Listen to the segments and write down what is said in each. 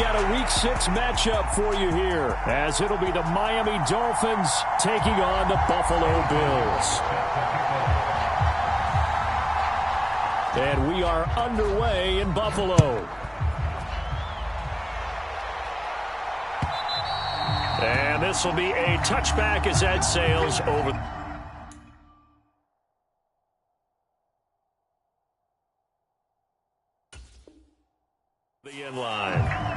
got a Week 6 matchup for you here, as it'll be the Miami Dolphins taking on the Buffalo Bills. And we are underway in Buffalo. And this will be a touchback as that sails over the end line.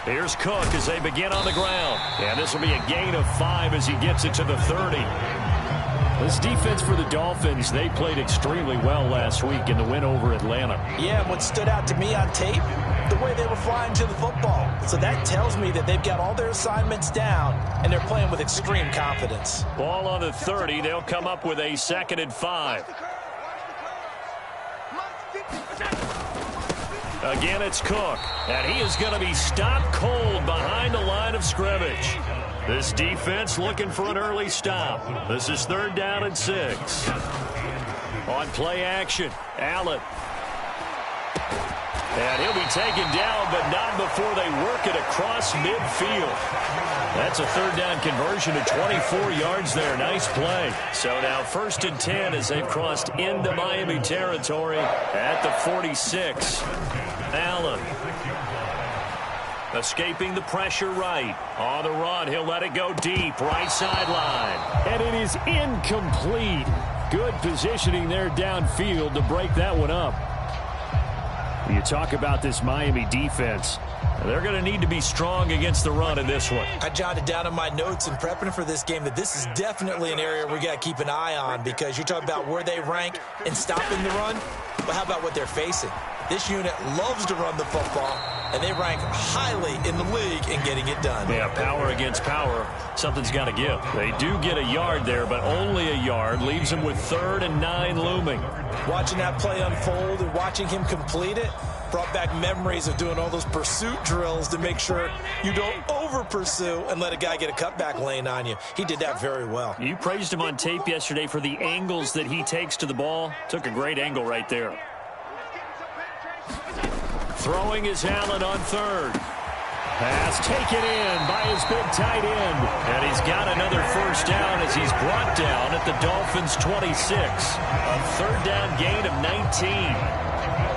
Here's Cook as they begin on the ground. And this will be a gain of 5 as he gets it to the 30. This defense for the Dolphins, they played extremely well last week in the win over Atlanta. Yeah, and what stood out to me on tape, the way they were flying to the football. So that tells me that they've got all their assignments down, and they're playing with extreme confidence. Ball on the 30. They'll come up with a 2nd and 5. Again, it's Cook, and he is going to be stopped cold behind the line of scrimmage. This defense looking for an early stop. This is 3rd down and 6. On play action, Allen. And he'll be taken down, but not before they work it across midfield. That's a 3rd down conversion of 24 yards there. Nice play. So now 1st and 10 as they've crossed into Miami territory at the 46. Allen escaping the pressure right. On the run, he'll let it go deep. Right sideline. And it is incomplete. Good positioning there downfield to break that one up. You talk about this Miami defense. They're going to need to be strong against the run in this one. I jotted down in my notes in prepping for this game that this is definitely an area we got to keep an eye on, because you're talking about where they rank in stopping the run, but how about what they're facing? This unit loves to run the football, and they rank highly in the league in getting it done. Yeah, power against power. Something's got to give. They do get a yard there, but only a yard. Leaves them with 3rd and 9 looming. Watching that play unfold and watching him complete it brought back memories of doing all those pursuit drills to make sure you don't over-pursue and let a guy get a cutback lane on you. He did that very well. You praised him on tape yesterday for the angles that he takes to the ball. Took a great angle right there. Throwing is Allen on 3rd. Pass taken in by his big tight end. And he's got another 1st down as he's brought down at the Dolphins' 26. A 3rd down gain of 19.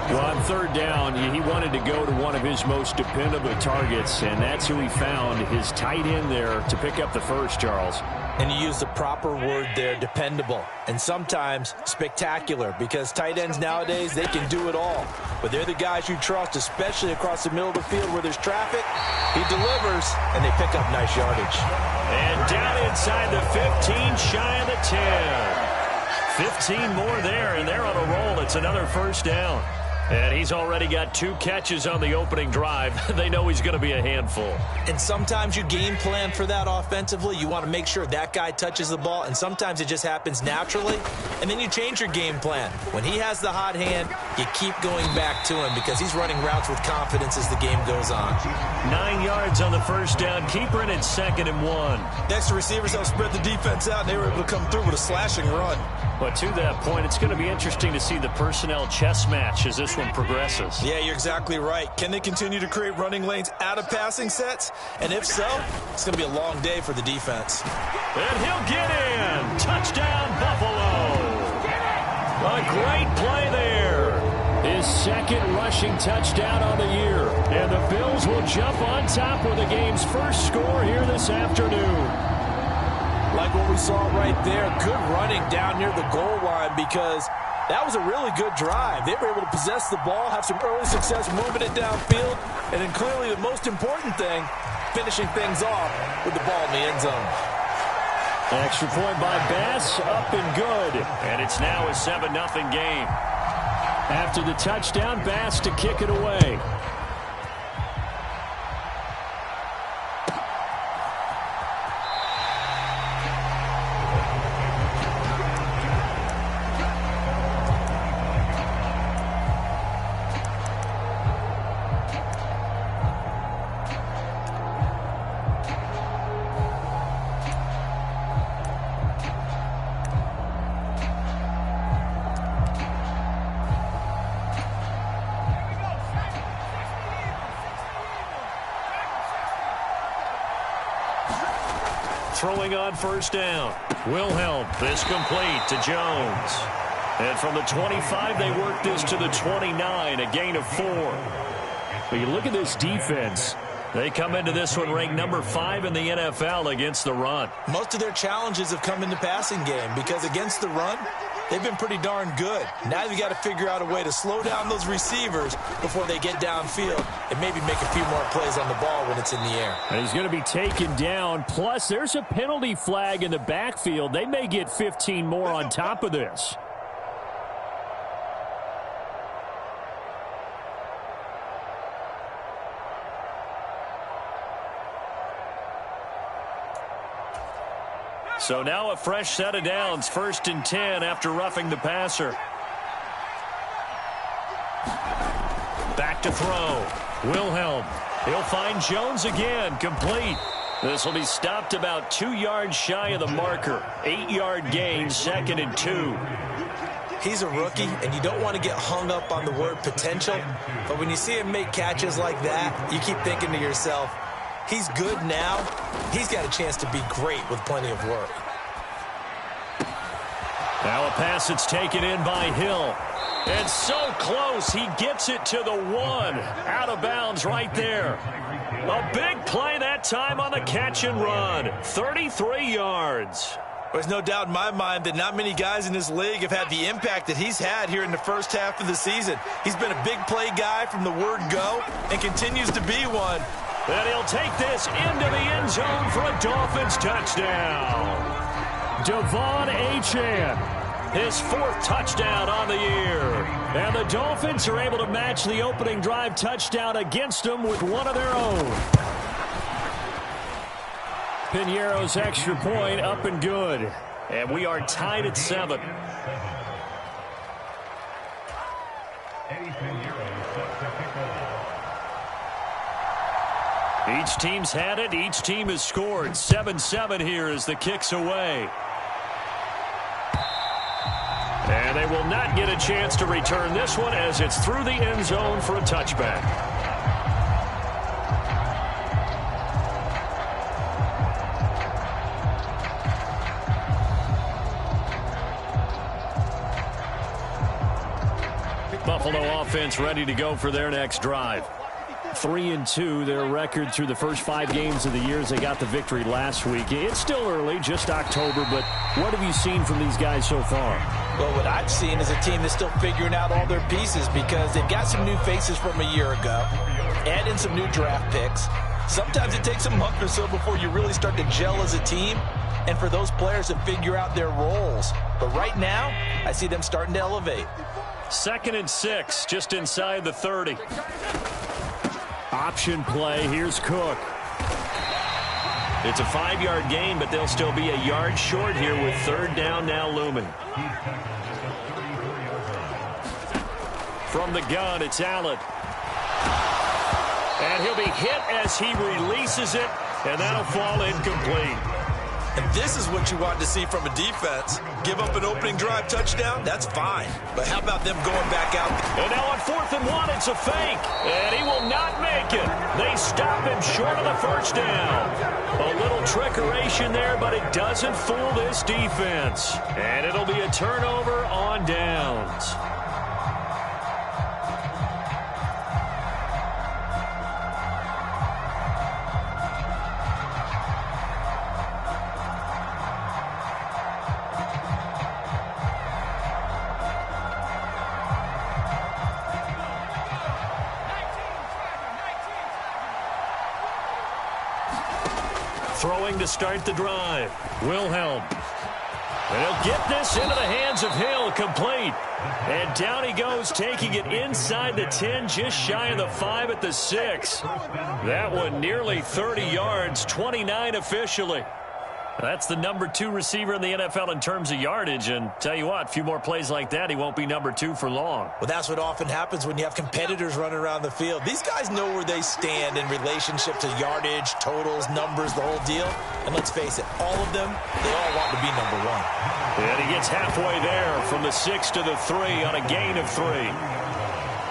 Well, on 3rd down, he wanted to go to one of his most dependable targets, and that's who he found, his tight end there, to pick up the first, Charles. And you use the proper word there, dependable, and sometimes spectacular, because tight ends nowadays, they can do it all. But they're the guys you trust, especially across the middle of the field where there's traffic. He delivers, and they pick up nice yardage. And down inside the 15, shy of the 10. 15 more there, and they're on a roll. It's another 1st down. And he's already got 2 catches on the opening drive. They know he's going to be a handful. And sometimes you game plan for that offensively. You want to make sure that guy touches the ball, and sometimes it just happens naturally. And then you change your game plan. When he has the hot hand, you keep going back to him because he's running routes with confidence as the game goes on. 9 yards on the 1st down. Keeper in at 2nd and 1. Next, the receivers help spread the defense out, and they were able to come through with a slashing run. But to that point, it's going to be interesting to see the personnel chess match as this one progresses. Yeah, you're exactly right. Can they continue to create running lanes out of passing sets? And if so, it's going to be a long day for the defense. And he'll get in. Touchdown, Buffalo. A great play there. His 2nd rushing touchdown on the year. And the Bills will jump on top with the game's first score here this afternoon. Like what we saw right there, good running down near the goal line, because that was a really good drive. They were able to possess the ball, have some early success moving it downfield, and then clearly the most important thing, finishing things off with the ball in the end zone. Extra point by Bass, up and good. And it's now a 7-0 game. After the touchdown, Bass to kick it away. Throwing on first down. Wilhelm, this complete to Jones. And from the 25, they work this to the 29, a gain of 4. But you look at this defense. They come into this one ranked number 5 in the NFL against the run. Most of their challenges have come in the passing game because against the run, they've been pretty darn good. Now you've got to figure out a way to slow down those receivers before they get downfield and maybe make a few more plays on the ball when it's in the air. And he's going to be taken down. Plus, there's a penalty flag in the backfield. They may get 15 more on top of this. So now a fresh set of downs, 1st and 10 after roughing the passer. Back to throw. Wilhelm. He'll find Jones again, complete. This will be stopped about 2 yards shy of the marker. 8-yard gain, 2nd and 2. He's a rookie, and you don't want to get hung up on the word potential. But when you see him make catches like that, you keep thinking to yourself, he's good now. He's got a chance to be great with plenty of work. Now a pass that's taken in by Hill. And so close, he gets it to the 1. Out of bounds right there. A big play that time on the catch and run. 33 yards. There's no doubt in my mind that not many guys in this league have had the impact that he's had here in the first half of the season. He's been a big play guy from the word go and continues to be one. And he'll take this into the end zone for a Dolphins touchdown. Devon Achane, his 4th touchdown on the year. And the Dolphins are able to match the opening drive touchdown against them with one of their own. Piñeiro's extra point up and good. And we are tied at 7. Each team's had it. Each team has scored. 7-7 here as the kick's away. And they will not get a chance to return this one as it's through the end zone for a touchback. Buffalo offense ready to go for their next drive. 3-2, their record through the first 5 games of the year as they got the victory last week. It's still early, just October, but what have you seen from these guys so far? Well, what I've seen is a team that's still figuring out all their pieces because they've got some new faces from a year ago, add in some new draft picks. Sometimes it takes a month or so before you really start to gel as a team and for those players to figure out their roles. But right now, I see them starting to elevate. 2nd and 6, just inside the 30. Option play. Here's Cook. It's a 5-yard gain, but they'll still be a yard short here with 3rd down now looming. From the gun, it's Allen. And he'll be hit as he releases it, and that'll fall incomplete. And this is what you want to see from a defense. Give up an opening drive touchdown, that's fine. But how about them going back out? And now on 4th and 1, it's a fake. And he will not make it. They stop him short of the first down. A little trickeration there, but it doesn't fool this defense. And it'll be a turnover on downs. throwing to start the drive. Wilhelm. And he'll get this into the hands of Hill, complete. And down he goes, taking it inside the 10, just shy of the 5 at the 6. That one nearly 30 yards, 29 officially. That's the number 2 receiver in the NFL in terms of yardage. And tell you what, a few more plays like that, he won't be number 2 for long. Well, that's what often happens when you have competitors running around the field. These guys know where they stand in relationship to yardage, totals, numbers, the whole deal. And let's face it, all of them, they all want to be number 1. And he gets halfway there from the 6 to the 3 on a gain of 3.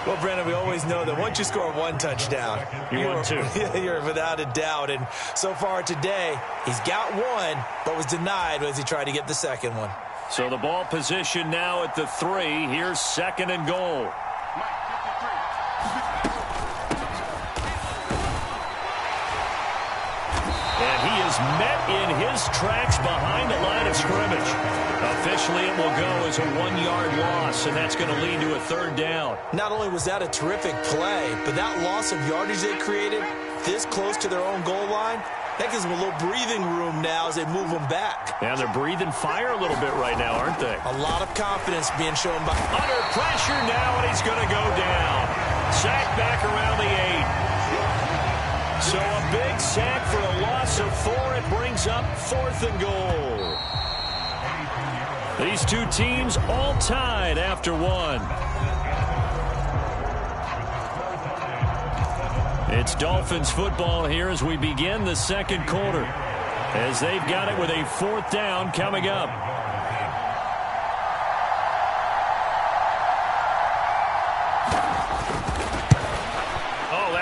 Well, Brandon, we always know that once you score 1 touchdown, you're 2. You're without a doubt. And so far today, he's got 1, but was denied as he tried to get the second one. So the ball position now at the 3. Here's 2nd and goal. And he is met in his tracks behind the line of scrimmage. Officially, it will go as a 1-yard loss, and that's going to lead to a 3rd down. Not only was that a terrific play, but that loss of yardage they created this close to their own goal line, that gives them a little breathing room now as they move them back. And they're breathing fire a little bit right now, aren't they? A lot of confidence being shown by... Under pressure now, and he's going to go down. Sack back around the 8. So a big sack for a loss of 4. It brings up 4th and goal. These two teams all tied after 1. It's Dolphins football here as we begin the 2nd quarter, as they've got it with a 4th down coming up.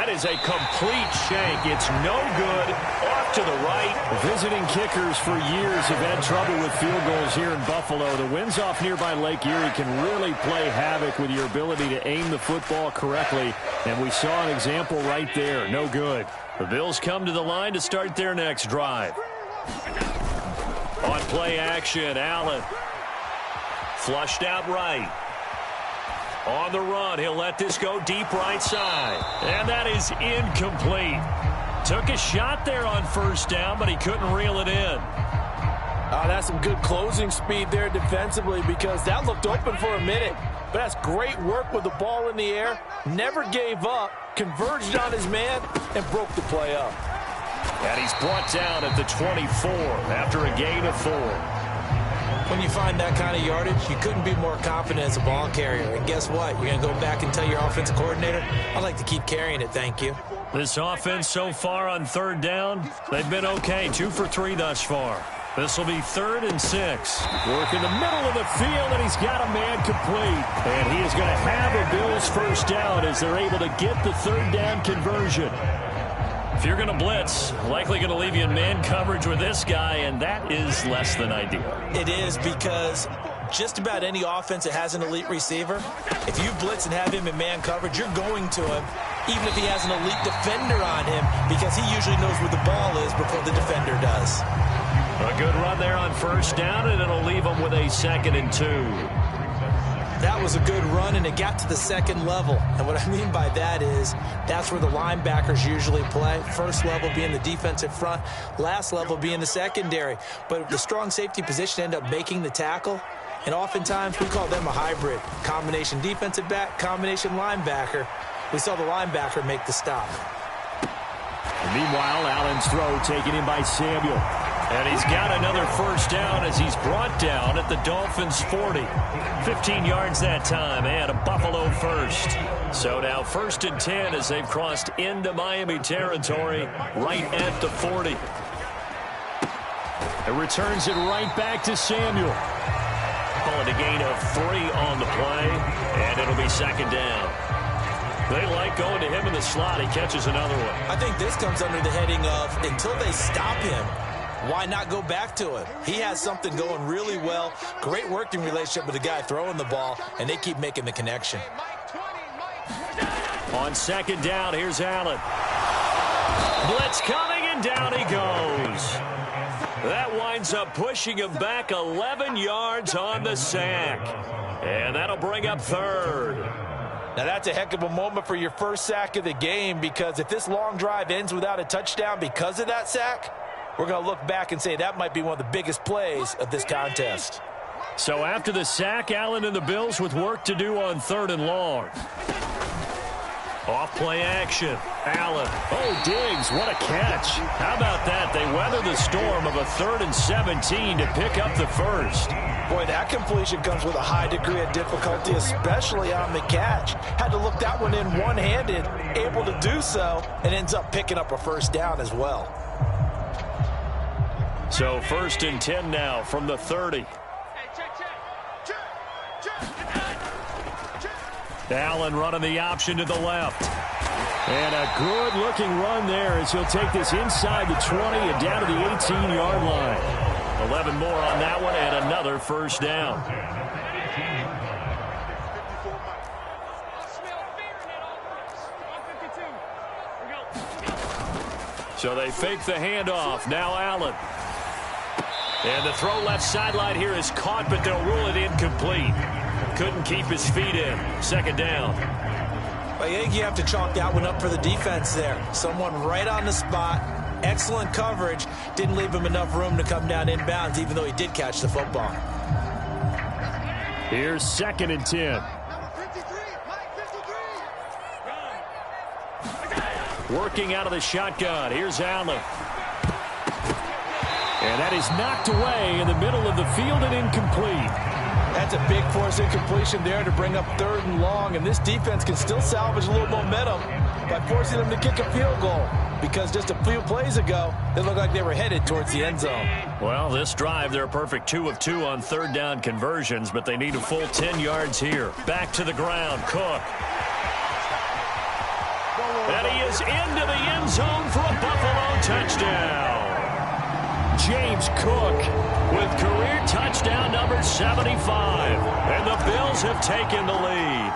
Is a complete shank. It's no good. Off to the right. Visiting kickers for years have had trouble with field goals here in Buffalo. The winds off nearby Lake Erie can really play havoc with your ability to aim the football correctly. And we saw an example right there. No good. The Bills come to the line to start their next drive. On play action, Allen. Flushed out right. On the run, he'll let this go deep right side. And that is incomplete. Took a shot there on 1st down, but he couldn't reel it in. That's some good closing speed there defensively, because that looked open for a minute. But that's great work with the ball in the air. Never gave up, converged on his man, and broke the play up. And he's brought down at the 24 after a gain of 4. When you find that kind of yardage, you couldn't be more confident as a ball carrier. And guess what? You're going to go back and tell your offensive coordinator, I'd like to keep carrying it, thank you. This offense so far on 3rd down, they've been okay. 2 for 3 thus far. This will be 3rd and 6. Work in the middle of the field, and he's got a man complete. And he is going to have a Bills 1st down as they're able to get the 3rd down conversion. If you're going to blitz, likely going to leave you in man coverage with this guy, and that is less than ideal. It is, because just about any offense that has an elite receiver, if you blitz and have him in man coverage, you're going to him, even if he has an elite defender on him, because he usually knows where the ball is before the defender does. A good run there on 1st down, and it'll leave him with a 2nd and 2. That was a good run, and it got to the 2nd level. And what I mean by that is that's where the linebackers usually play. 1st level being the defensive front, last level being the secondary. But the strong safety position ended up making the tackle, and oftentimes we call them a hybrid. Combination defensive back, combination linebacker. We saw the linebacker make the stop. And meanwhile, Allen's throw taken in by Samuel. And he's got another 1st down as he's brought down at the Dolphins' 40. 15 yards that time, and a Buffalo 1st. So now 1st and 10 as they've crossed into Miami territory right at the 40. It returns it right back to Samuel. Calling a gain of 3 on the play, and it'll be 2nd down. They like going to him in the slot. He catches another one. I think this comes under the heading of until they stop him, why not go back to him? He has something going really well. Great working relationship with the guy throwing the ball, and they keep making the connection. On 2nd down, here's Allen. Blitz coming, and down he goes. That winds up pushing him back 11 yards on the sack. And that'll bring up 3rd. Now that's a heck of a moment for your 1st sack of the game, because if this long drive ends without a touchdown because of that sack, we're going to look back and say that might be one of the biggest plays of this contest. So after the sack, Allen and the Bills with work to do on 3rd and long. Off play action. Allen. Oh, Diggs, what a catch. How about that? They weather the storm of a 3rd and 17 to pick up the first. Boy, that completion comes with a high degree of difficulty, especially on the catch. Had to look that one in one-handed, able to do so, and ends up picking up a first down as well. So 1st and 10 now from the 30. Allen running the option to the left. And a good-looking run there as he'll take this inside the 20 and down to the 18-yard line. 11 more on that one and another first down. So they fake the handoff. Now Allen. And the throw left sideline here is caught, but they'll rule it incomplete. Couldn't keep his feet in. 2nd down. I think you have to chalk that one up for the defense there. Someone right on the spot. Excellent coverage. Didn't leave him enough room to come down inbounds, even though he did catch the football. Here's 2nd and 10. Working out of the shotgun. Here's Allen. And that is knocked away in the middle of the field and incomplete. That's a big force incompletion there to bring up 3rd and long, and this defense can still salvage a little momentum by forcing them to kick a field goal, because just a few plays ago, they looked like they were headed towards the end zone. Well, this drive, they're a perfect 2 of 2 on 3rd down conversions, but they need a full 10 yards here. Back to the ground, Cook. And he is into the end zone for a Buffalo touchdown. James Cook with career touchdown number 75. And the Bills have taken the lead.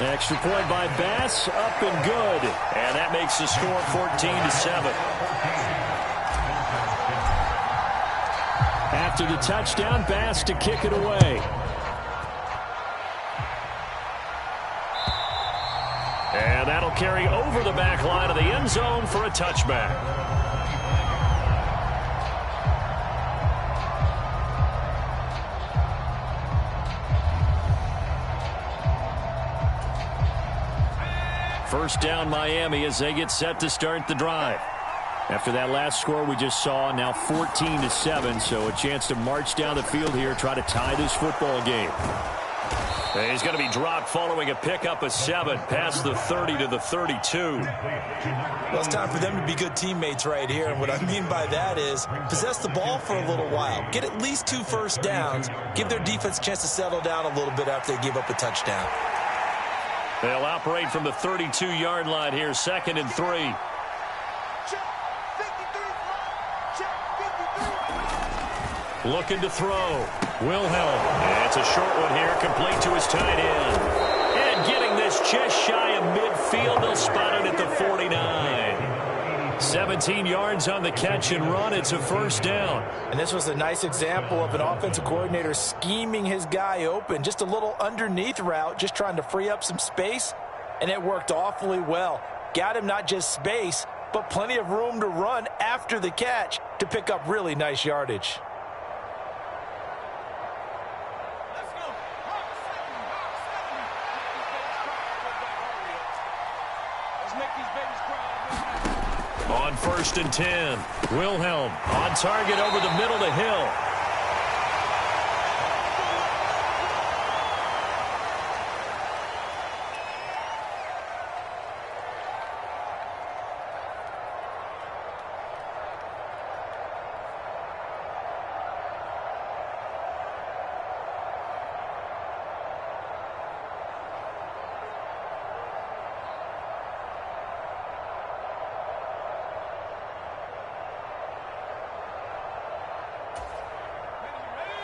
Extra point by Bass, up and good. And that makes the score 14-7. After the touchdown, Bass to kick it away. And that'll carry over the back line of the end zone for a touchback. First down Miami as they get set to start the drive. After that last score we just saw, now 14-7, so a chance to march down the field here, try to tie this football game. And he's going to be dropped following a pickup of 7 past the 30 to the 32. Well, it's time for them to be good teammates right here. And what I mean by that is possess the ball for a little while. Get at least 2 first downs. Give their defense a chance to settle down a little bit after they give up a touchdown. They'll operate from the 32-yard line here, 2nd and 3. Looking to throw. Wilhelm. It's a short one here, complete to his tight end. And getting this just shy of midfield, they'll spot it at the 49. 17 yards on the catch and run. It's a first down. And this was a nice example of an offensive coordinator scheming his guy open. Just a little underneath route, just trying to free up some space, and it worked awfully well. Got him not just space, but plenty of room to run after the catch to pick up really nice yardage. On 1st and 10, Wilhelm on target over the middle to Hill.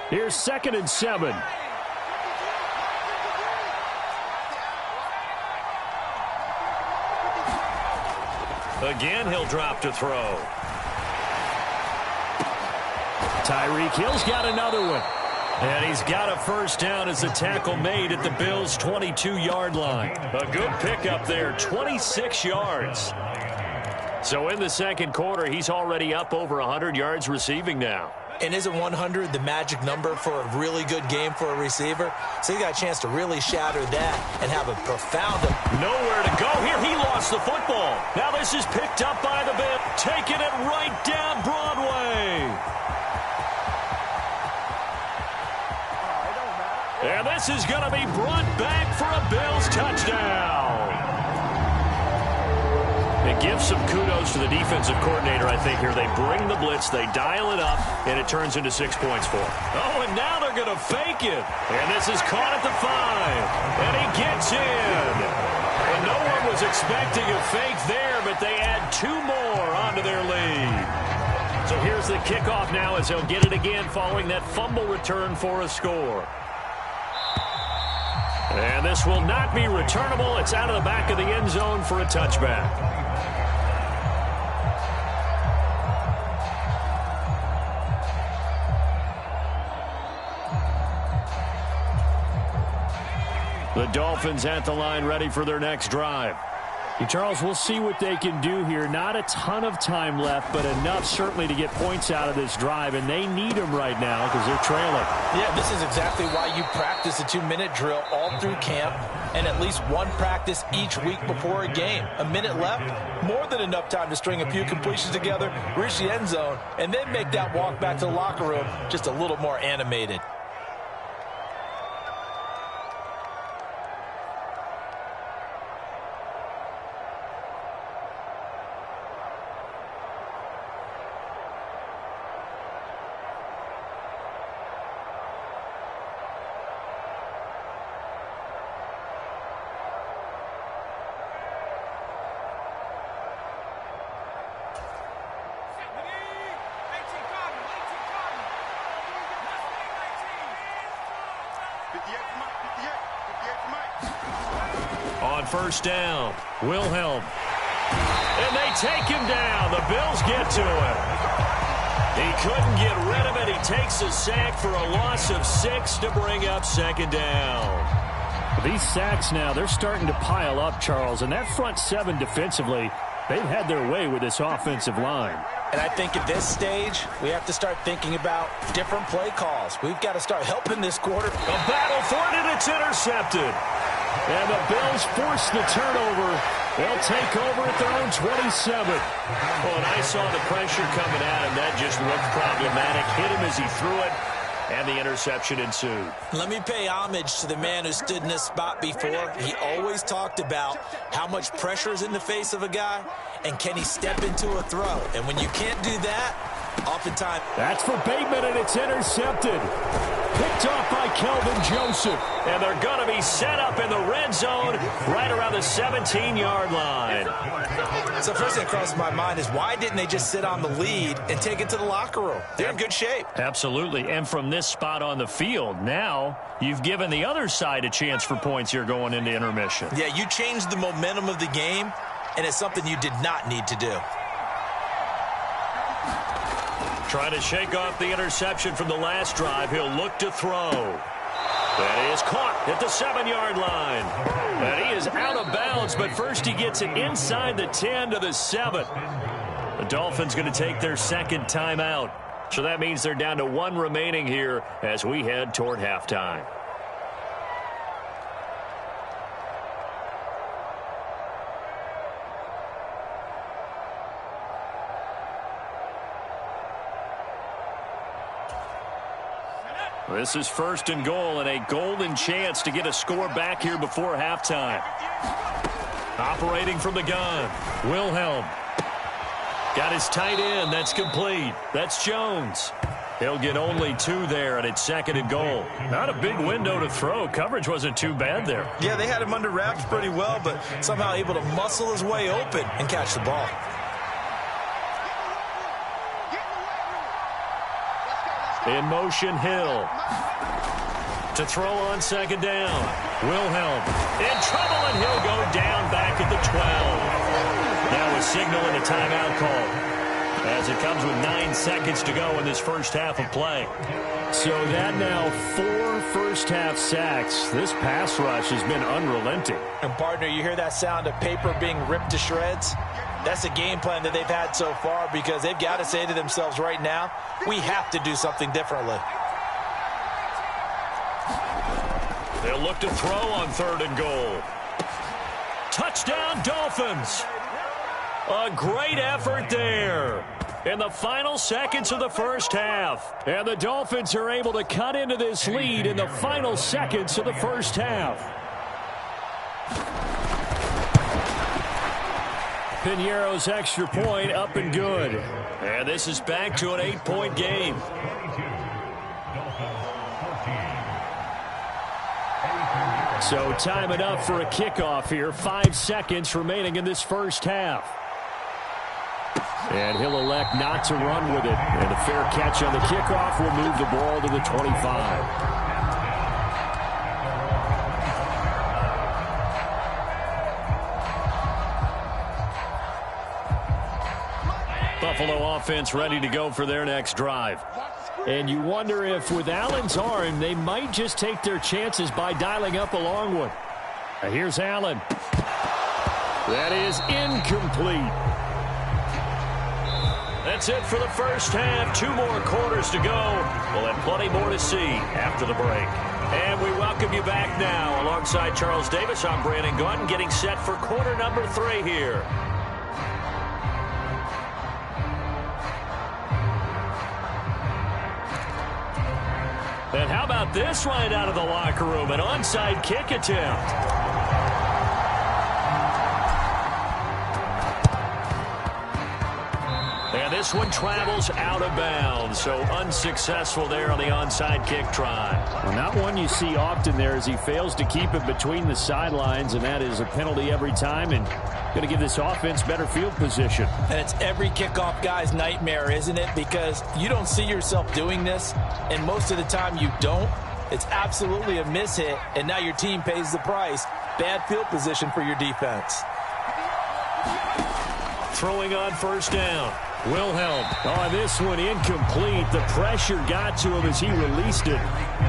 Here's 2nd and 7. Again, he'll drop to throw. Tyreek Hill's got another one. And he's got a first down as the tackle made at the Bills' 22-yard line. A good pickup there, 26 yards. So in the second quarter, he's already up over 100 yards receiving now. And isn't 100 the magic number for a really good game for a receiver? So he got a chance to really shatter that and have a profound... Nowhere to go here. He lost the football. Now this is picked up by the Bills, taking it right down Broadway. And this is going to be brought back for a Bills touchdown. It gives some kudos to the defensive coordinator, I think, here. They bring the blitz, they dial it up, and it turns into 6 points for him. Oh, and now they're going to fake it. And this is caught at the 5. And he gets in. And no one was expecting a fake there, but they add 2 more onto their lead. So here's the kickoff now as he'll get it again following that fumble return for a score. And this will not be returnable. It's out of the back of the end zone for a touchback. The Dolphins at the line ready for their next drive. Charles, we'll see what they can do here. Not a ton of time left, but enough certainly to get points out of this drive, and they need them right now because they're trailing. Yeah, this is exactly why you practice a 2-minute drill all through camp and at least one practice each week before a game. A minute left, more than enough time to string a few completions together, reach the end zone, and then make that walk back to the locker room just a little more animated. On first down, Wilhelm. And they take him down. The Bills get to him. He couldn't get rid of it. He takes a sack for a loss of 6 to bring up second down. These sacks now, they're starting to pile up, Charles. And that front 7 defensively, they've had their way with this offensive line. And I think at this stage, we have to start thinking about different play calls. We've got to start helping this quarter. A battle for it, and it's intercepted. And the Bills force the turnover. They'll take over at their own 27. Well, and I saw the pressure coming at him. That just looked problematic. Hit him as he threw it, and the interception ensued. Let me pay homage to the man who stood in this spot before. He always talked about how much pressure is in the face of a guy, and can he step into a throw. And when you can't do that, oftentimes... That's for Bateman, and it's intercepted. Picked off by Kelvin Joseph. And they're going to be set up in the red zone right around the 17-yard line. So first thing that crosses my mind is why didn't they just sit on the lead and take it to the locker room? They're in good shape. Absolutely. And from this spot on the field, now you've given the other side a chance for points here going into intermission. Yeah, you changed the momentum of the game, and it's something you did not need to do. Trying to shake off the interception from the last drive. He'll look to throw. That is caught at the 7-yard line. And he is out of bounds, but first he gets it inside the 10 to the 7. The Dolphins going to take their second timeout. So that means they're down to 1 remaining here as we head toward halftime. This is first and goal, and a golden chance to get a score back here before halftime. Operating from the gun, Wilhelm. Got his tight end. That's complete. That's Jones. He'll get only 2 there, and it's second and goal. Not a big window to throw. Coverage wasn't too bad there. Yeah, they had him under wraps pretty well, but somehow able to muscle his way open and catch the ball. In motion, Hill. To throw on second down. Wilhelm in trouble, and he'll go down back at the 12. Now a signal and a timeout call as it comes with 9 seconds to go in this first half of play. So that now 4 first-half sacks. This pass rush has been unrelenting. And, partner, you hear that sound of paper being ripped to shreds? That's a game plan that they've had so far because they've got to say to themselves right now, we have to do something differently. They'll look to throw on 3rd and goal. Touchdown, Dolphins. A great effort there in the final seconds of the first half. And the Dolphins are able to cut into this lead in the final seconds of the first half. Piñeiro's extra point up and good. And this is back to an 8-point game. So time enough for a kickoff here. 5 seconds remaining in this first half. And he'll elect not to run with it. And a fair catch on the kickoff will move the ball to the 25. Buffalo offense ready to go for their next drive. And you wonder if with Allen's arm, they might just take their chances by dialing up a long one. Here's Allen. That is incomplete. That's it for the first half. 2 more quarters to go. We'll have plenty more to see after the break. And we welcome you back now. Alongside Charles Davis, I'm Brandon Gaudin, getting set for quarter number 3 here. And how about this right out of the locker room? An onside kick attempt. And this one travels out of bounds. So unsuccessful there on the onside kick try. Well, not one you see often there as he fails to keep it between the sidelines. And that is a penalty every time. And going to give this offense better field position. And it's every kickoff guy's nightmare, isn't it? Because you don't see yourself doing this, and most of the time you don't. It's absolutely a mishit, and now your team pays the price. Bad field position for your defense. Throwing on first down. Wilhelm. Oh, this one incomplete. The pressure got to him as he released it.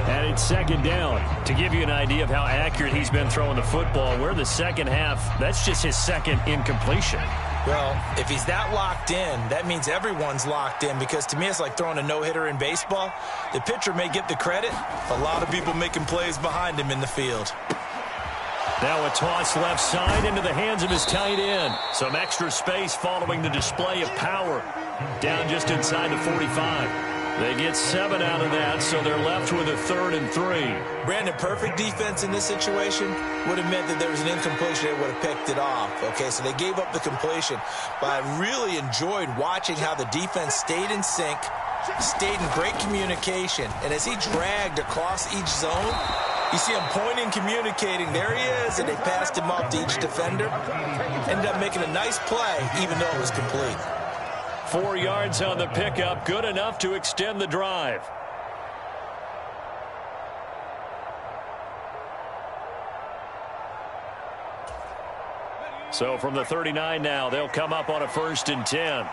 And it's 2nd down. To give you an idea of how accurate he's been throwing the football, we're in the second half. That's just his 2nd incompletion. Well, if he's that locked in, that means everyone's locked in, because to me it's like throwing a no-hitter in baseball. The pitcher may get the credit. A lot of people making plays behind him in the field. Now a toss left side into the hands of his tight end. Some extra space following the display of power. Down just inside the 45. They get 7 out of that, so they're left with a 3rd and 3. Brandon, perfect defense in this situation would have meant that there was an incompletion. They would have picked it off. Okay, so they gave up the completion. But I really enjoyed watching how the defense stayed in sync, stayed in great communication. And as he dragged across each zone, you see him pointing, communicating. There he is, and they passed him off to each defender. Ended up making a nice play, even though it was complete. 4 yards on the pickup, good enough to extend the drive. So from the 39 now, they'll come up on a 1st and 10.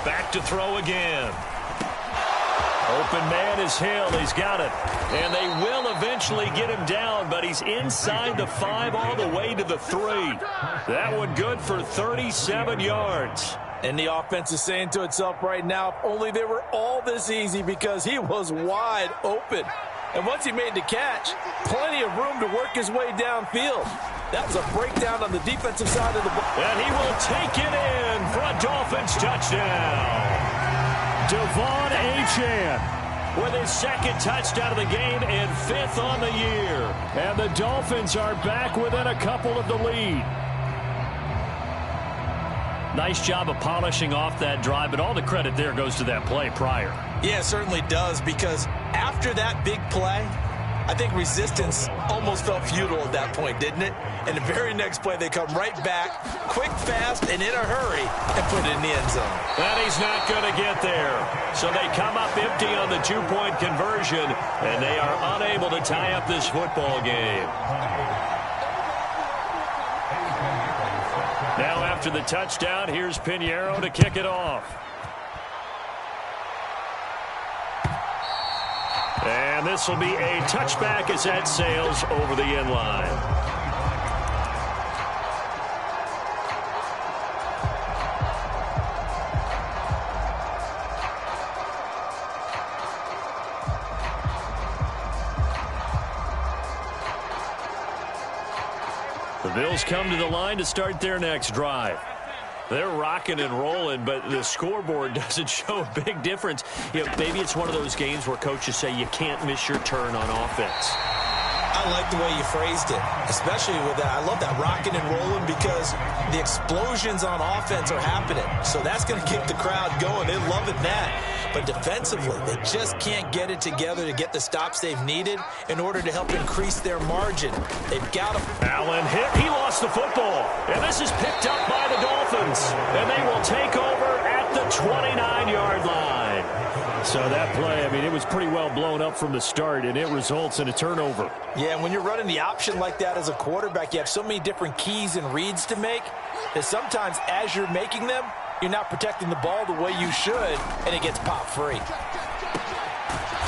Back to throw again. Open man is Hill. He's got it. And they will eventually get him down, but he's inside the 5 all the way to the 3. That one good for 37 yards. And the offense is saying to itself right now, if only they were all this easy, because he was wide open. And once he made the catch, plenty of room to work his way downfield. That was a breakdown on the defensive side of the ball. And he will take it in for a Dolphins touchdown. Devon Achane with his 2nd touchdown of the game and 5th on the year. And the Dolphins are back within a couple of the lead. Nice job of polishing off that drive, but all the credit there goes to that play prior. Yeah, it certainly does, because after that big play, I think resistance almost felt futile at that point, didn't it? And the very next play, they come right back, quick, fast, and in a hurry, and put it in the end zone. And he's not going to get there. So they come up empty on the 2-point conversion, and they are unable to tie up this football game. Now after the touchdown, here's Piñeiro to kick it off. And this will be a touchback as that sails over the end line. The Bills come to the line to start their next drive. They're rocking and rolling, but the scoreboard doesn't show a big difference. You know, maybe it's one of those games where coaches say you can't miss your turn on offense. I like the way you phrased it, especially with that. I love that rocking and rolling because the explosions on offense are happening. So that's going to keep the crowd going. They're loving that. But defensively, they just can't get it together to get the stops they've needed in order to help increase their margin. They've got to... Allen hit. He lost the football. And this is picked up by the Dolphins. And they will take over at the 29-yard line. So that play, I mean, it was pretty well blown up from the start, and it results in a turnover. Yeah, and when you're running the option like that as a quarterback, you have so many different keys and reads to make that sometimes as you're making them, you're not protecting the ball the way you should, and it gets popped free.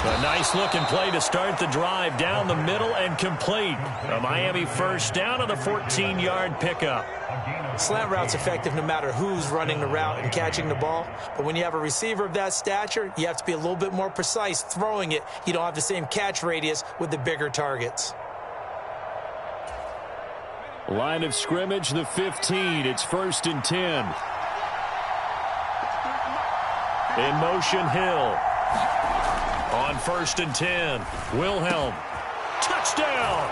A nice-looking play to start the drive down the middle and complete. A Miami first down on the 14-yard pickup. Slant route's effective no matter who's running the route and catching the ball. But when you have a receiver of that stature, you have to be a little bit more precise throwing it. You don't have the same catch radius with the bigger targets. Line of scrimmage, the 15. It's 1st and 10. In motion, Hill. On 1st and 10, Wilhelm. Touchdown!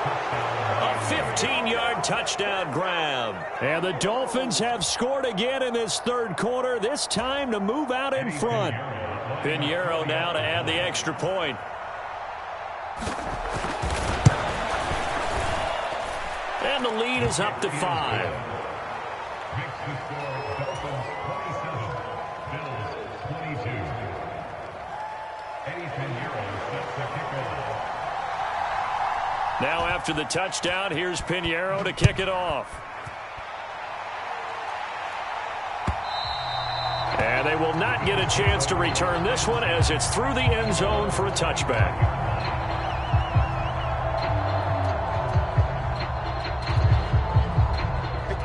A 15-yard touchdown grab. And the Dolphins have scored again in this third quarter, this time to move out in front. Pinheiro now to add the extra point. And the lead is up to 5. Now after the touchdown, here's Pinheiro to kick it off. And they will not get a chance to return this one as it's through the end zone for a touchback.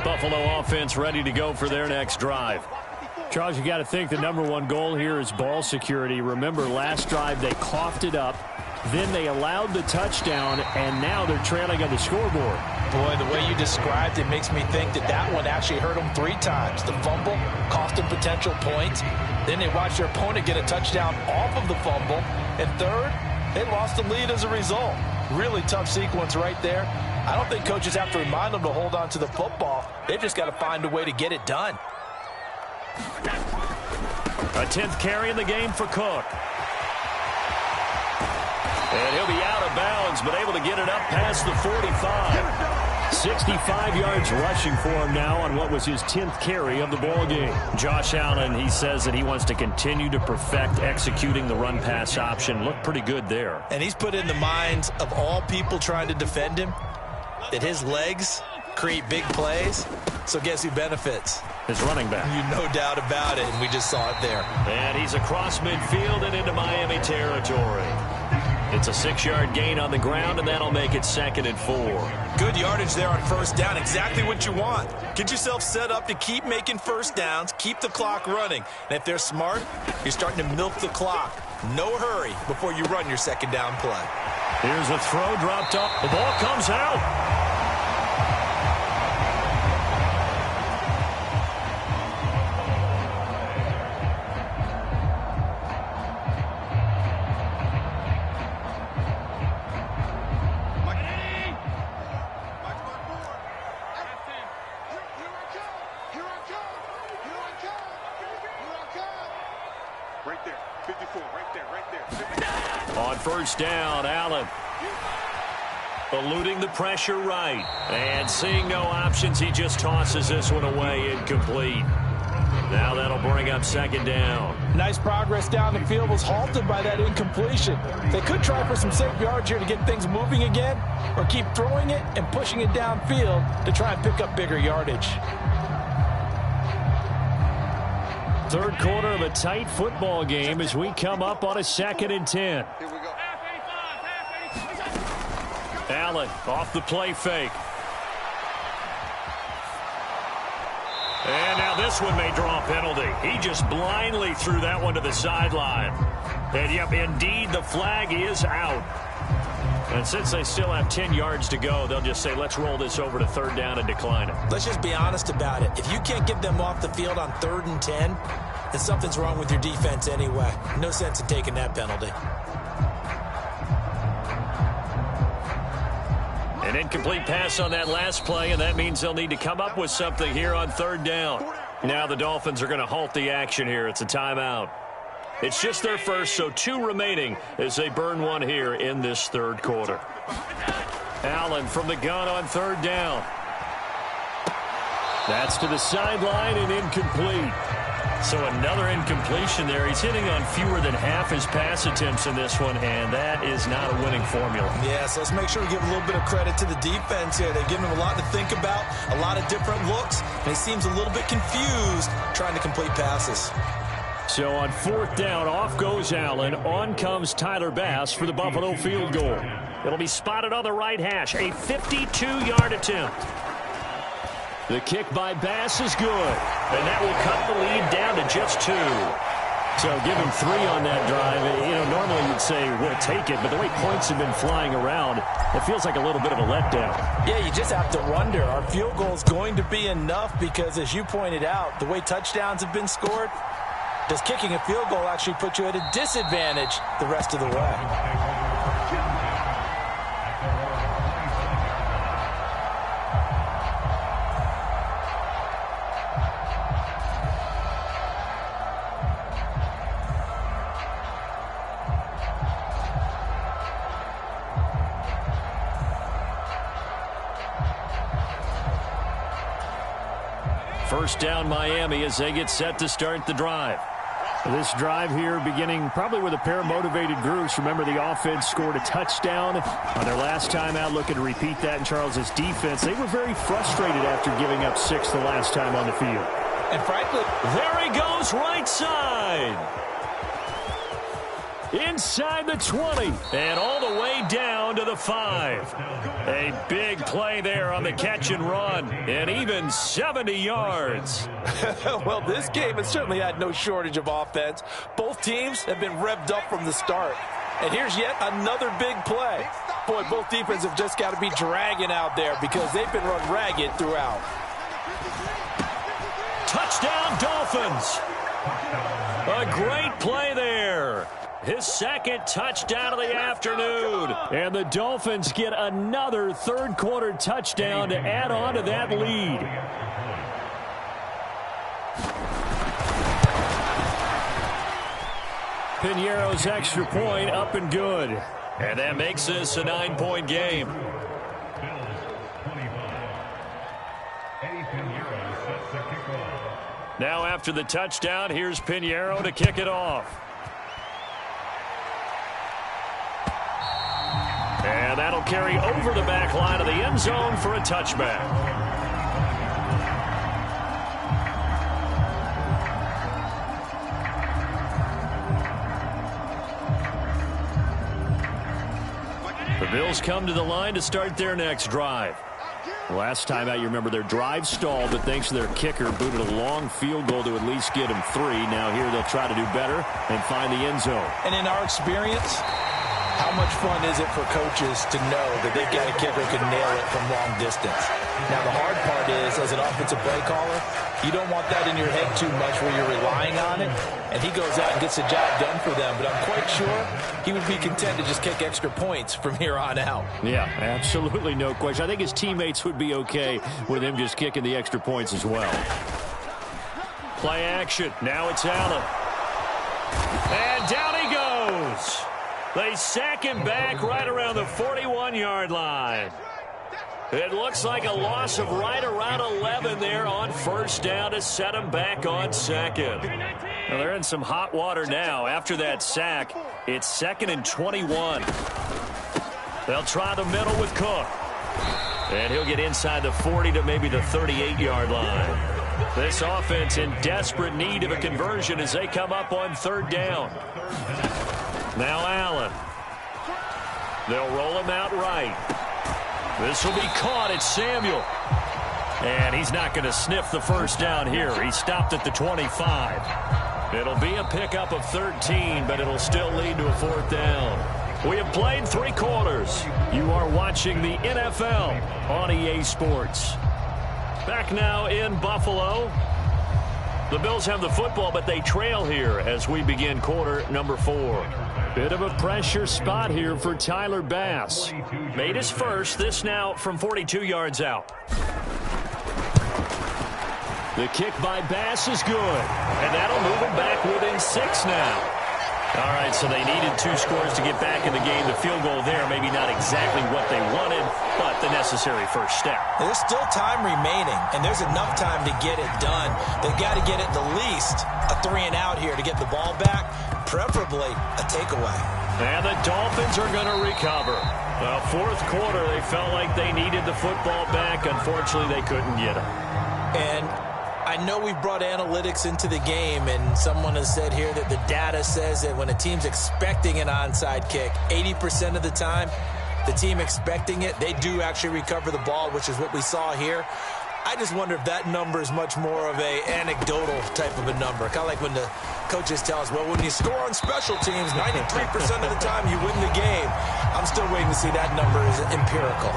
Buffalo offense ready to go for their next drive. Charles, you got to think the #1 goal here is ball security. Remember, last drive they coughed it up. Then they allowed the touchdown, and now they're trailing on the scoreboard. Boy, the way you described it makes me think that that one actually hurt them 3 times. The fumble cost them potential points. Then they watched their opponent get a touchdown off of the fumble. And third, they lost the lead as a result. Really tough sequence right there. I don't think coaches have to remind them to hold on to the football. They've just got to find a way to get it done. A 10th carry in the game for Cook. And he'll be out of bounds, but able to get it up past the 45. 65 yards rushing for him now on what was his 10th carry of the ball game. Josh Allen, he says that he wants to continue to perfect executing the run-pass option. Looked pretty good there. And he's put in the minds of all people trying to defend him that his legs create big plays. So guess who benefits? His running back. No doubt about it, and we just saw it there. And he's across midfield and into Miami territory. It's a 6-yard gain on the ground, and that'll make it 2nd and 4. Good yardage there on first down. Exactly what you want. Get yourself set up to keep making first downs, keep the clock running. And if they're smart, you're starting to milk the clock. No hurry before you run your second down play. Here's a throw dropped up. The ball comes out. On first down, Allen eluding the pressure right. And seeing no options, he just tosses this one away, incomplete. Now that'll bring up 2nd down. Nice progress down the field, was halted by that incompletion. They could try for some safe yards here to get things moving again, or keep throwing it and pushing it downfield to try and pick up bigger yardage. Third quarter of a tight football game as we come up on a 2nd and 10. Allen off the play fake. And now this one may draw a penalty. He just blindly threw that one to the sideline. And yep, indeed, the flag is out. And since they still have 10 yards to go, they'll just say, let's roll this over to third down and decline it. Let's just be honest about it. If you can't get them off the field on 3rd and 10, then something's wrong with your defense anyway. No sense in taking that penalty. An incomplete pass on that last play, and that means they'll need to come up with something here on 3rd down. Now the Dolphins are going to halt the action here. It's a timeout. It's just their first, so 2 remaining as they burn one here in this 3rd quarter. Allen from the gun on 3rd down. That's to the sideline and incomplete. So another incompletion there. He's hitting on fewer than half his pass attempts in this one, and that is not a winning formula. Yeah, so let's make sure we give a little bit of credit to the defense here. They've given him a lot to think about, a lot of different looks, and he seems a little bit confused trying to complete passes. So on 4th down, off goes Allen. On comes Tyler Bass for the Buffalo field goal. It'll be spotted on the right hash. A 52-yard attempt. The kick by Bass is good. And that will cut the lead down to just 2. So give him 3 on that drive. You know, normally you'd say we'll take it, but the way points have been flying around, it feels like a little bit of a letdown. Yeah, you just have to wonder, are field goals going to be enough? Because as you pointed out, the way touchdowns have been scored, does kicking a field goal actually put you at a disadvantage the rest of the way? First down Miami as they get set to start the drive. This drive here beginning probably with a pair of motivated groups. Remember, the offense scored a touchdown on their last time out. Looking to repeat that in Charles's defense. They were very frustrated after giving up 6 the last time on the field. And frankly, there he goes right side. Inside the 20 and all the way down to the 5. A big play there on the catch and run, and even 70 yards. Well, this game has certainly had no shortage of offense. Both teams have been revved up from the start. And here's yet another big play. Boy, both defenses have just got to be dragging out there because they've been run ragged throughout. Touchdown, Dolphins. A great play there. His second touchdown of the afternoon. And the Dolphins get another third quarter touchdown to add on to that lead. Piñeiro's extra point up and good. And that makes this a 9-point game. Now after the touchdown, here's Piñeiro to kick it off. And that'll carry over the back line of the end zone for a touchback. The Bills come to the line to start their next drive. Last time out, you remember their drive stalled, but thanks to their kicker, booted a long field goal to at least get them 3. Now here they'll try to do better and find the end zone. And in our experience, how much fun is it for coaches to know that they've got a kicker who can nail it from long distance? Now, the hard part is, as an offensive play caller, you don't want that in your head too much where you're relying on it, and he goes out and gets the job done for them. But I'm quite sure he would be content to just kick extra points from here on out. Yeah, absolutely no question. I think his teammates would be okay with him just kicking the extra points as well. Play action. Now it's Allen. And down he goes. They sack him back right around the 41-yard line. It looks like a loss of right around 11 there on first down to set him back on second. Well, they're in some hot water now. After that sack, it's 2nd and 21. They'll try the middle with Cook. And he'll get inside the 40 to maybe the 38-yard line. This offense in desperate need of a conversion as they come up on 3rd down. Now Allen. They'll roll him out right. This will be caught at Samuel. And he's not going to sniff the first down here. He stopped at the 25. It'll be a pickup of 13, but it'll still lead to a 4th down. We have played 3 quarters. You are watching the NFL on EA Sports. Back now in Buffalo. The Bills have the football, but they trail here as we begin quarter number 4. Bit of a pressure spot here for Tyler Bass. Made his first. This now from 42 yards out. The kick by Bass is good. And that'll move him back within 6 now. All right, so they needed 2 scores to get back in the game. The field goal there, maybe not exactly what they wanted, but the necessary first step. There's still time remaining, and there's enough time to get it done. They've got to get at the least a 3-and-out here to get the ball back, preferably a takeaway. And the Dolphins are going to recover. Well, fourth quarter, they felt like they needed the football back. Unfortunately, they couldn't get it. And I know we've brought analytics into the game, and someone has said here that the data says that when a team's expecting an onside kick, 80% of the time, the team expecting it, they do actually recover the ball, which is what we saw here. I just wonder if that number is much more of a anecdotal type of a number. Kind of like when the coaches tell us, well, when you score on special teams, 93% of the time you win the game. I'm still waiting to see that number is empirical.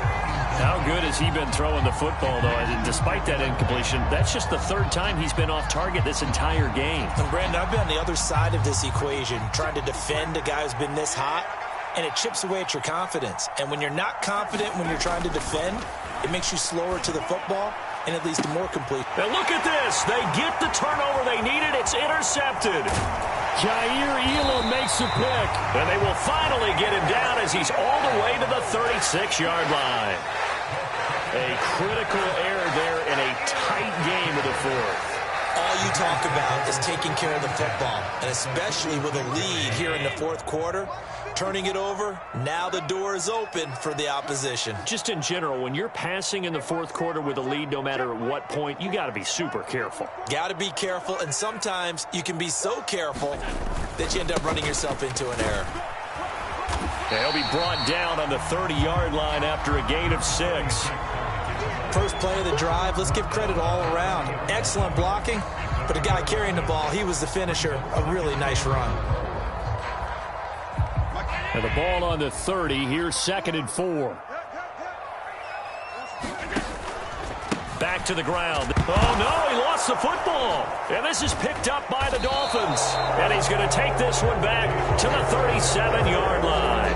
How good has he been throwing the football, though? And despite that incompletion, that's just the 3rd time he's been off target this entire game. And Brandon, I've been on the other side of this equation, trying to defend a guy who's been this hot, and it chips away at your confidence. And when you're not confident when you're trying to defend, it makes you slower to the football and at least more complete. And look at this. They get the turnover they needed. It's intercepted. Jair Elam makes a pick. And they will finally get him down as he's all the way to the 36-yard line. A critical error there in a tight game of the 4th. All you talk about is taking care of the football, and especially with a lead here in the 4th quarter, turning it over, now the door is open for the opposition. Just in general, when you're passing in the 4th quarter with a lead, no matter at what point, you got to be super careful. Got to be careful, and sometimes you can be so careful that you end up running yourself into an error. They'll be brought down on the 30-yard line after a gain of 6. First play of the drive, let's give credit all around. Excellent blocking, but the guy carrying the ball, he was the finisher. A really nice run. And the ball on the 30, here's 2nd and 4. Back to the ground. Oh, no, he lost the football. And this is picked up by the Dolphins. And he's going to take this one back to the 37-yard line.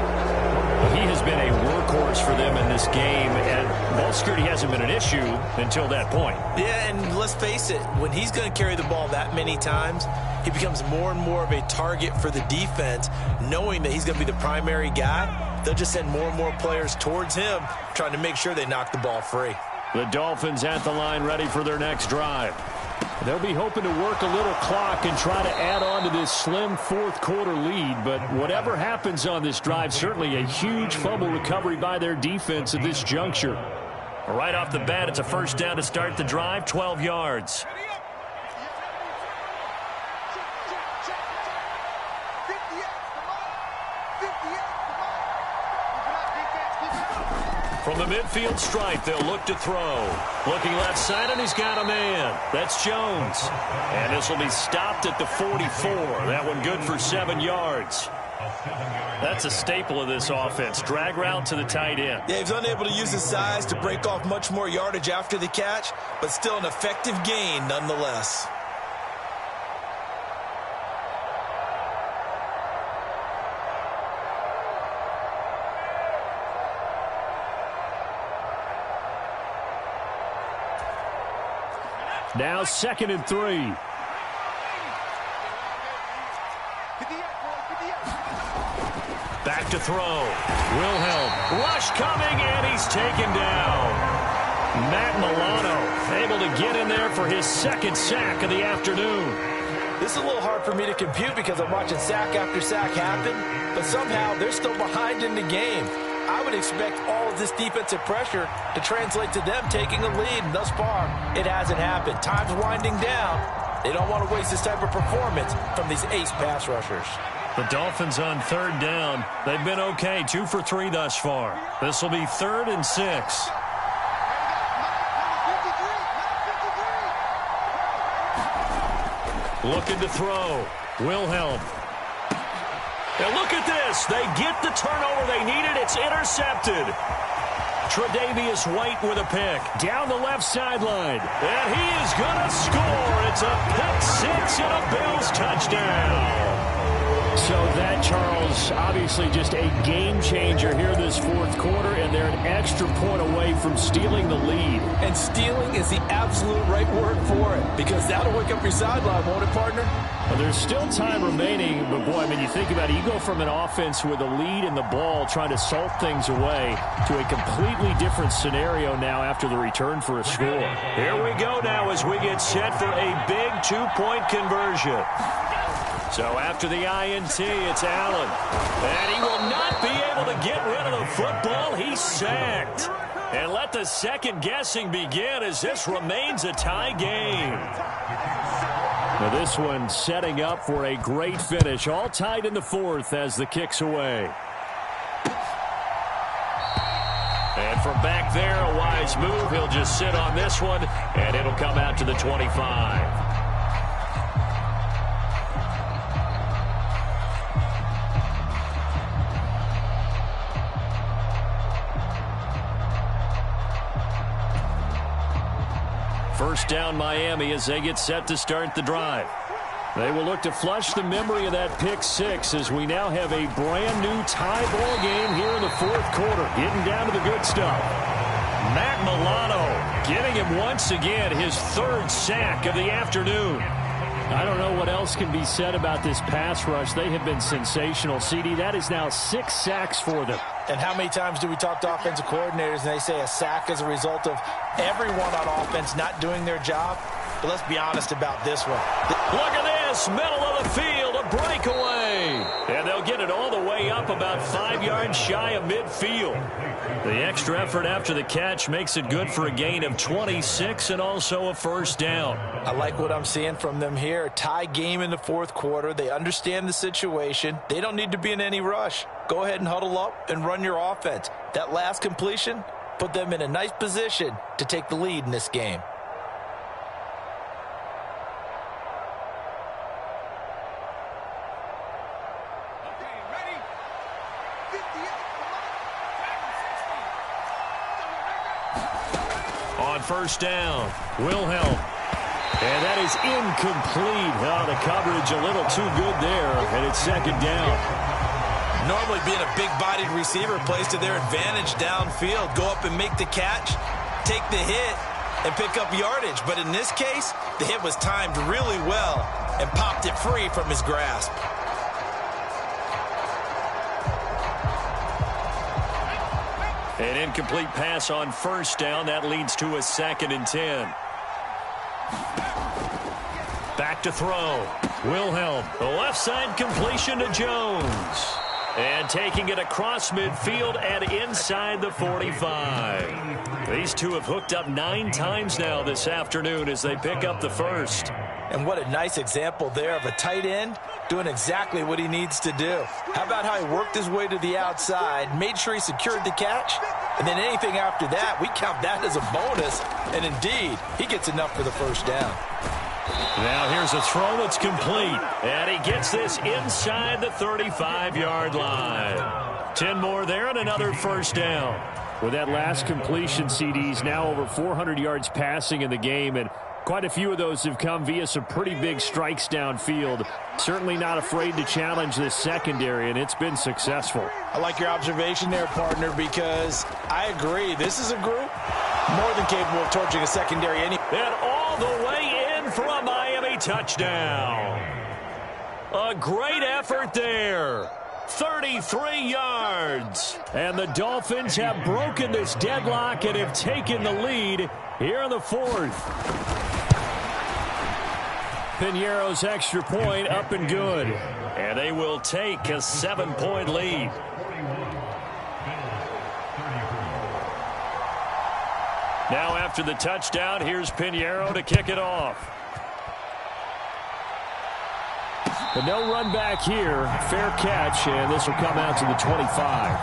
He has been a workhorse for them in this game, and ball security hasn't been an issue until that point. Yeah, and let's face it, when he's going to carry the ball that many times, he becomes more and more of a target for the defense, knowing that he's going to be the primary guy. They'll just send more and more players towards him, trying to make sure they knock the ball free. The Dolphins at the line ready for their next drive. They'll be hoping to work a little clock and try to add on to this slim 4th quarter lead. But whatever happens on this drive, certainly a huge fumble recovery by their defense at this juncture. Right off the bat, it's a first down to start the drive, 12 yards. From the midfield stripe, they'll look to throw. Looking left side, and he's got a man. That's Jones. And this will be stopped at the 44. That one good for 7 yards. That's a staple of this offense. Drag route to the tight end. Yeah, he's unable to use his size to break off much more yardage after the catch, but still an effective gain nonetheless. Now 2nd and 3. Back to throw. Wilhelm. Rush coming, and he's taken down. Matt Milano able to get in there for his 2nd sack of the afternoon. This is a little hard for me to compute because I'm watching sack after sack happen, but somehow they're still behind in the game. I would expect all of this defensive pressure to translate to them taking a lead, and thus far, it hasn't happened. Time's winding down. They don't want to waste this type of performance from these ace pass rushers. The Dolphins on 3rd down. They've been okay, 2 for 3 thus far. This will be 3rd and 6. Looking to throw. Wilhelm. And look at this. They get the turnover they needed. It's intercepted. Tre'Davious White with a pick. Down the left sideline. And he is going to score. It's a pick six and a Bills touchdown. So that, Charles, obviously just a game changer here this fourth quarter, and they're an extra point away from stealing the lead. And stealing is the absolute right word for it, because that'll wake up your sideline, won't it, partner? Well, there's still time remaining, but boy, I mean, you think about it, you go from an offense with a lead in the ball trying to salt things away to a completely different scenario now after the return for a score. Here we go now as we get set for a big two-point conversion. So after the INT, it's Allen. And he will not be able to get rid of the football. He's sacked. And let the second guessing begin as this remains a tie game. Now this one setting up for a great finish. All tied in the fourth as the kick's away. And from back there, a wise move. He'll just sit on this one, and it'll come out to the 25. First down Miami as they get set to start the drive. They will look to flush the memory of that pick six as we now have a brand new tie ball game here in the fourth quarter. Getting down to the good stuff. Matt Milano getting him once again his third sack of the afternoon. I don't know what else can be said about this pass rush. They have been sensational. CD, that is now 6 sacks for them. And how many times do we talk to offensive coordinators and they say a sack is a result of everyone on offense not doing their job? But let's be honest about this one. Look at this, middle of the field, a breakaway. And they'll get it all the way up about 5 yards shy of midfield. The extra effort after the catch makes it good for a gain of 26 and also a first down. I like what I'm seeing from them here. Tie game in the fourth quarter. They understand the situation. They don't need to be in any rush. Go ahead and huddle up and run your offense. That last completion put them in a nice position to take the lead in this game. On first down, Wilhelm. And that is incomplete. Oh, the coverage a little too good there, and it's second down. Normally being a big-bodied receiver plays to their advantage downfield. Go up and make the catch, take the hit, and pick up yardage. But in this case, the hit was timed really well and popped it free from his grasp. An incomplete pass on first down. That leads to a 2nd and 10. Back to throw. Wilhelm. The left side completion to Jones. And taking it across midfield and inside the 45. These two have hooked up 9 times now this afternoon as they pick up the first. And what a nice example there of a tight end doing exactly what he needs to do. How about how he worked his way to the outside, made sure he secured the catch, and then anything after that, we count that as a bonus. And indeed, he gets enough for the first down. Now here's a throw that's complete. And he gets this inside the 35-yard line. 10 more there and another first down. With that last completion, CD's now over 400 yards passing in the game, and quite a few of those have come via some pretty big strikes downfield. Certainly not afraid to challenge this secondary, and it's been successful. I like your observation there, partner, because I agree. This is a group more than capable of torching a secondary. And all the way in for a Miami touchdown. A great effort there. 33 yards. And the Dolphins have broken this deadlock and have taken the lead here in the fourth. Piñeiro's extra point up and good. And they will take a 7-point lead. Now after the touchdown, here's Piñeiro to kick it off. But no run back here. Fair catch, and this will come out to the 25.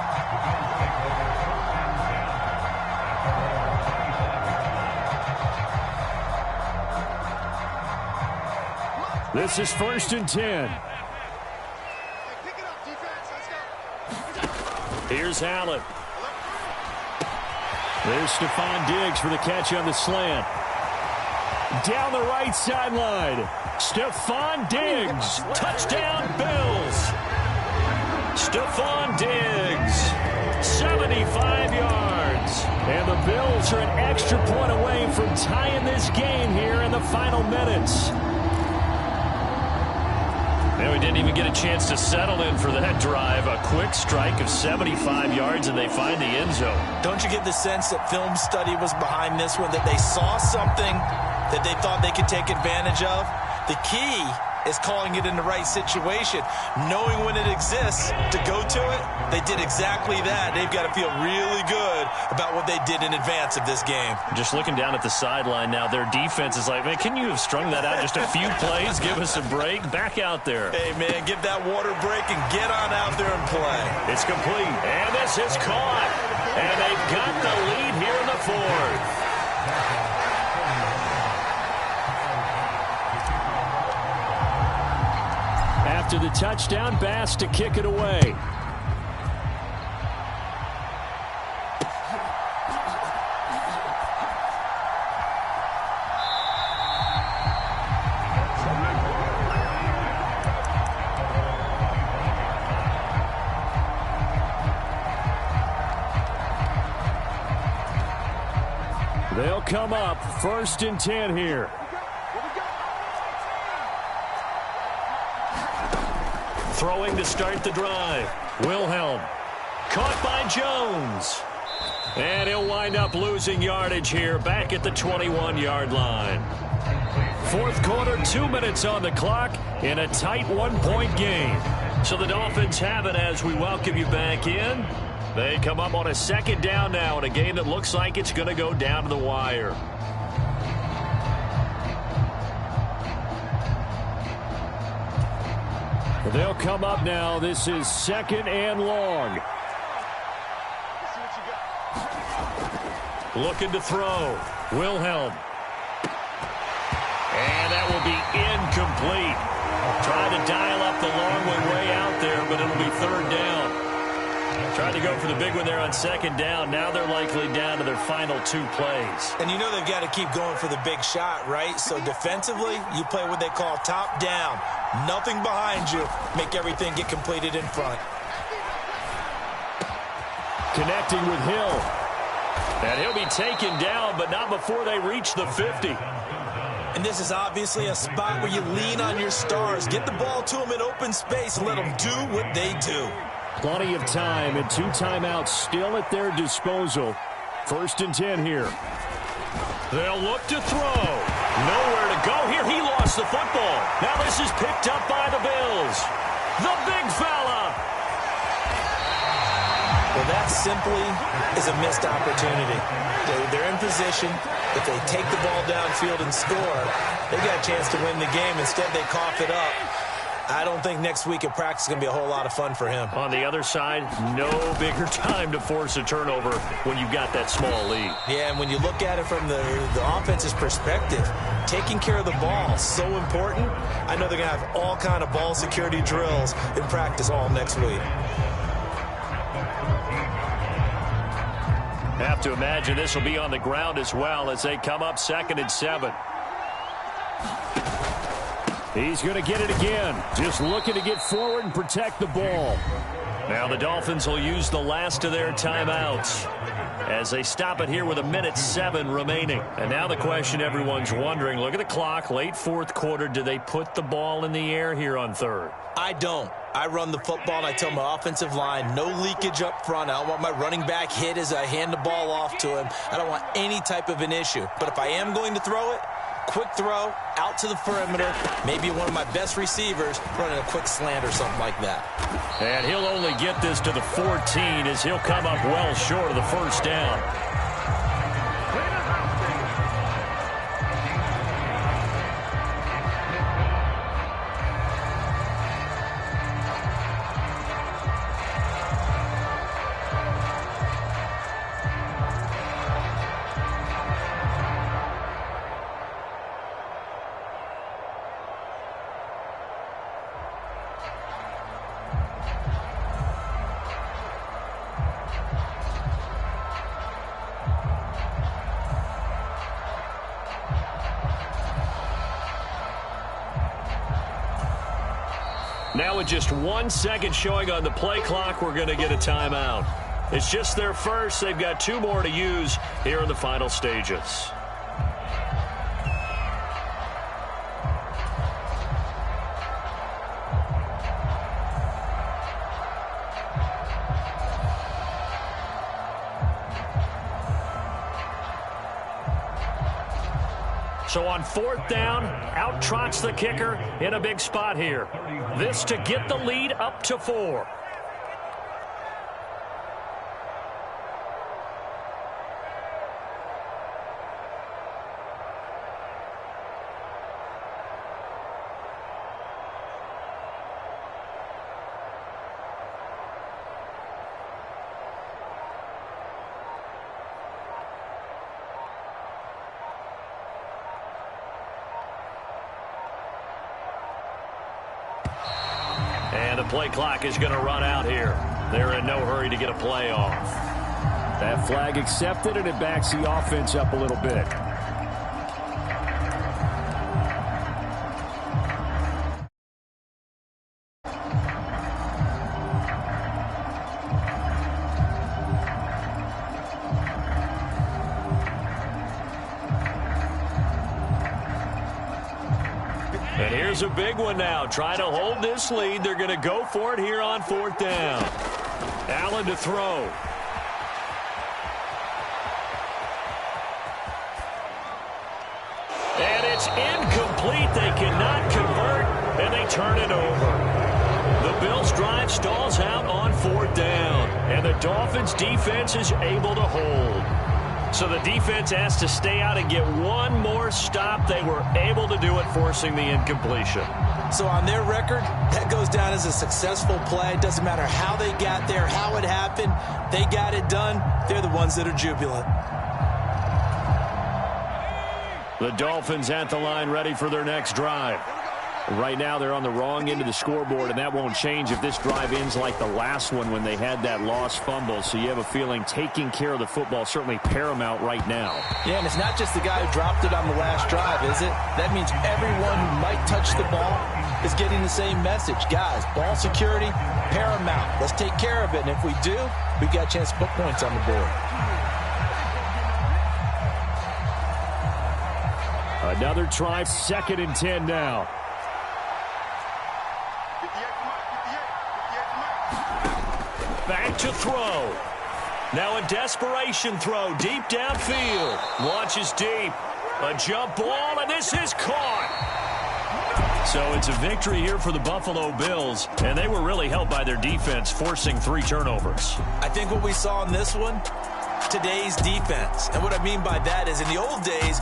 This is 1st and 10. Here's Allen. There's Stephon Diggs for the catch on the slant. Down the right sideline. Stephon Diggs. Touchdown, Bills. Stephon Diggs. 75 yards. And the Bills are an extra point away from tying this game here in the final minutes. And we didn't even get a chance to settle in for that drive. A quick strike of 75 yards, and they find the end zone. Don't you get the sense that film study was behind this one, that they saw something that they thought they could take advantage of? The key is calling it in the right situation, knowing when it exists to go to it. They did exactly that. They've got to feel really good about what they did in advance of this game. Just looking down at the sideline now, their defense is like, man, can you have strung that out just a few plays? Give us a break. Back out there. Hey, man, give that water break and get on out there and play. It's complete. And this is caught. And they've got the lead here in the fourth. After the touchdown, Bass to kick it away. They'll come up 1st and 10 here. Throwing to start the drive. Wilhelm. Caught by Jones. And he'll wind up losing yardage here back at the 21-yard line. Fourth quarter, 2 minutes on the clock in a tight one-point game. So the Dolphins have it as we welcome you back in. They come up on a 2nd down now in a game that looks like it's going to go down to the wire. They'll come up now. This is 2nd and long. Looking to throw. Wilhelm. And that will be incomplete. Trying to dial up the long one way out there, but it'll be 3rd down. Tried to go for the big one there on 2nd down. Now they're likely down to their final 2 plays. And you know they've got to keep going for the big shot, right? So defensively, you play what they call top down. Nothing behind you. Make everything get completed in front. Connecting with Hill. And he'll be taken down, but not before they reach the 50. And this is obviously a spot where you lean on your stars. Get the ball to them in open space and let them do what they do. Plenty of time and 2 timeouts still at their disposal. 1st and 10 here. They'll look to throw. Nowhere to go here. He lost the football. Now this is picked up by the Bills. The big fella. Well, that simply is a missed opportunity. They're in position. If they take the ball downfield and score, they got a chance to win the game. Instead, they cough it up. I don't think next week at practice is going to be a whole lot of fun for him. On the other side, no bigger time to force a turnover when you've got that small lead. Yeah, and when you look at it from the offense's perspective, taking care of the ball is so important. I know they're going to have all kind of ball security drills in practice all next week. Have to imagine this will be on the ground as well as they come up 2nd and 7. He's going to get it again. Just looking to get forward and protect the ball. Now the Dolphins will use the last of their timeouts as they stop it here with 1:07 remaining. And now the question everyone's wondering, look at the clock, late 4th quarter, do they put the ball in the air here on 3rd? I don't. I run the football, and I tell my offensive line, no leakage up front. I don't want my running back hit as I hand the ball off to him. I don't want any type of an issue. But if I am going to throw it, quick throw, out to the perimeter, maybe one of my best receivers running a quick slant or something like that. And he'll only get this to the 14 as he'll come up well short of the 1st down. Now with just 1 second showing on the play clock, we're going to get a timeout. It's just their first. They've got 2 more to use here in the final stages. So on 4th down, out trots the kicker in a big spot here. This to get the lead up to 4. And the play clock is going to run out here. They're in no hurry to get a play off. That flag accepted, and it backs the offense up a little bit. And here's a big one now. Trying to hold this lead. They're going to go for it here on 4th down. Allen to throw. And it's incomplete. They cannot convert, and they turn it over. The Bills' drive stalls out on 4th down, and the Dolphins' defense is able to hold. So the defense has to stay out and get one more stop. They were able to do it, forcing the incompletion. So on their record, that goes down as a successful play. It doesn't matter how they got there, how it happened. They got it done. They're the ones that are jubilant. The Dolphins at the line, ready for their next drive. Right now they're on the wrong end of the scoreboard, and that won't change if this drive ends like the last one when they had that lost fumble. So you have a feeling taking care of the football certainly paramount right now. Yeah, and it's not just the guy who dropped it on the last drive, is it? That means everyone who might touch the ball is getting the same message. Guys, ball security, paramount. Let's take care of it, and if we do, we've got a chance to put points on the board. Another try, 2nd and 10 now. Back to throw. Now a desperation throw deep downfield. Launches deep. A jump ball, and this is caught. So it's a victory here for the Buffalo Bills, and they were really helped by their defense, forcing 3 turnovers. I think what we saw in this one, today's defense. And what I mean by that is in the old days,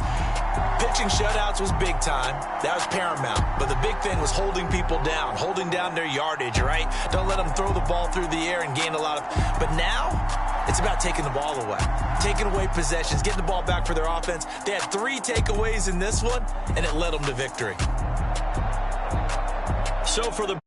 pitching shutouts was big time. That was paramount. But the big thing was holding people down, holding down their yardage, right? Don't let them throw the ball through the air and gain a lot of... But now, it's about taking the ball away. Taking away possessions, getting the ball back for their offense. They had 3 takeaways in this one, and it led them to victory. So for the